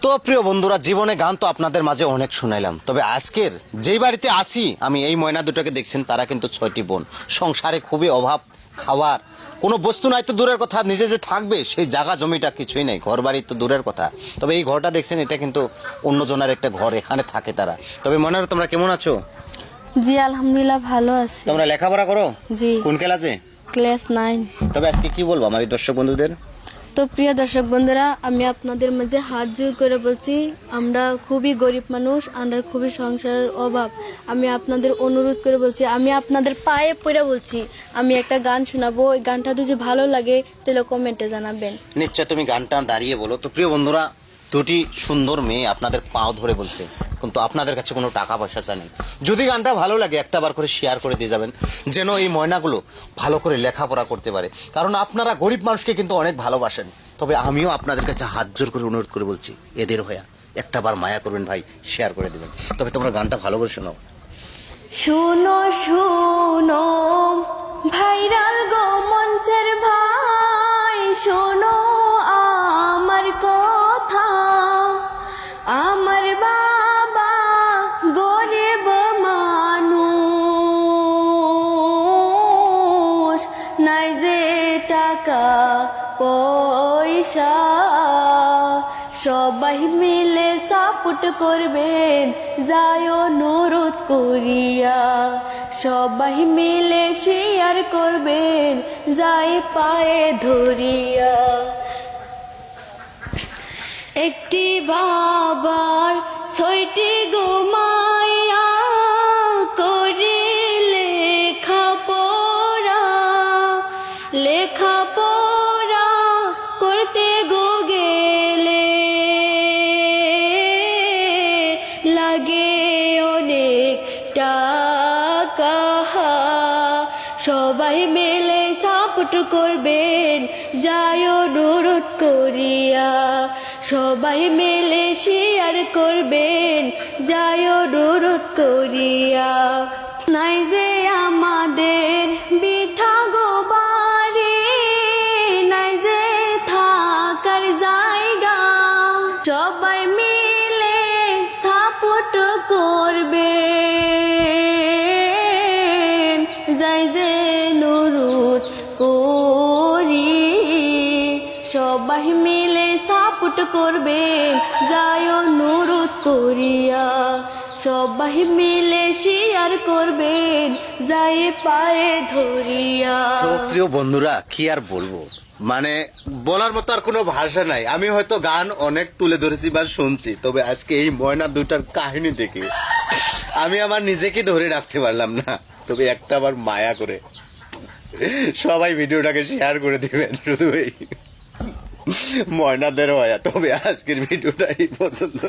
তো প্রিয় বন্ধুরা, জীবনে গান তো আপনাদের মাঝে অনেক শুনাইলাম, তবে আজকের যেই বাড়িতে আছি আমি, এই ময়না দুটোকে দেখছেন, তারা কিন্তু 6টি বোন। সংসারে খুবই অভাব, খাওয়ার কোনো বস্তু নাই তো দূরের কথা, নিজে যে থাকবে সেই জায়গা জমিটা কিছুই নেই, ঘর বাড়ি তো দূরের কথা। তবে এই ঘরটা দেখছেন, এটা কিন্তু অন্যজনের একটা ঘর, এখানে থাকে তারা। তবে ময়নারা, তোমরা কেমন আছো? জি আলহামদুলিল্লাহ ভালো আছি। তোমরা লেখাপড়া করো? জি। কোন ক্লাসে? ক্লাস 9। তবে আজকে কি বলবো আমার এই দর্শক বন্ধুদের? তো প্রিয় দর্শক বন্ধুরা, আমি আপনাদের মাঝে হাত জোর করে বলছি, আমরা খুবই গরিব মানুষ, আমরা খুবই সংসারের অভাব। আমি আপনাদের অনুরোধ করে বলছি, আমি আপনাদের পায়ে পড়ে বলছি, আমি একটা গান শোনাবো, ওই গানটা যদি ভালো লাগে তাহলে কমেন্টে জানাবেন। নিশ্চয় তুমি গানটা দাঁড়িয়ে বলো। তো প্রিয় বন্ধুরা, দুটি সুন্দর মেয়ে আপনাদের পাও ধরে বলছে, কিন্তু আপনাদের কাছে কোনো টাকা পয়সা চাই নেই। যদি গানটা ভালো লাগে একটা বার করে শেয়ার করে দিয়ে যাবেন, যেন এই ময়নাগুলো ভালো করে লেখাপড়া করতে পারে। কারণ আপনারা গরিব মানুষকে কিন্তু অনেক ভালোবাসেন। তবে আমিও আপনাদের কাছে হাত জোর করে অনুরোধ করে বলছি, এদের হয়ে একটা বার মায়া করবেন ভাই, শেয়ার করে দেবেন। তবে তোমরা গানটা ভালো করে শোনাও। শুনো শুনো ভাইরাল গো মঞ্চের ভাই, শোনো আমার কথা। আমার বাবা গরিব মানুষ, নাই যে টাকা পয়সা, সবাই মিলে সাপোর্ট করবেন, যায় অনুরোধ করিয়া। সবাই মিলে শেয়ার করবেন, যায় পায়ে ধরিয়া। একটি বাবার 6টি গো মাইয়া, করে লেখাপড়া করতে গো গেলে লাগে অনেক টাকা। সবাই মিলে সাপোর্ট করবেন, যায় অনুরোধ করিয়া। সবাই মিলে শেয়ার করবেন, যায় অনুরোধ করিয়া। নাই যে আমাদের বিঠা গো বাড়ি, নাই যে থাকার জায়গা, সবাই মিলে সাপোর্ট করবেন, যাই যে অনুরোধ করি। সবাই মিলে সাপোর্ট করবেন, যায় অনুরোধ করিয়া। সবাই মিলে শেয়ার করবেন, যায় পায়ে ধরিয়া। তো প্রিয় বন্ধুরা, কি আর বলবো, মানে বলার মতো আর কোনো ভাষা নাই। আমি হয়তো গান অনেক তুলে ধরেছি বা শুনছি, তবে আজকে এই ময়না দুটার কাহিনী দেখে আমি আমার নিজেকে ধরে রাখতে পারলাম না। তবে একটা আবার মায়া করে সবাই ভিডিওটাকে শেয়ার করে দিবেন, শুধু এই ময়নাদের হয়া। তবে আজকের ভিডিওটা এই পর্যন্ত।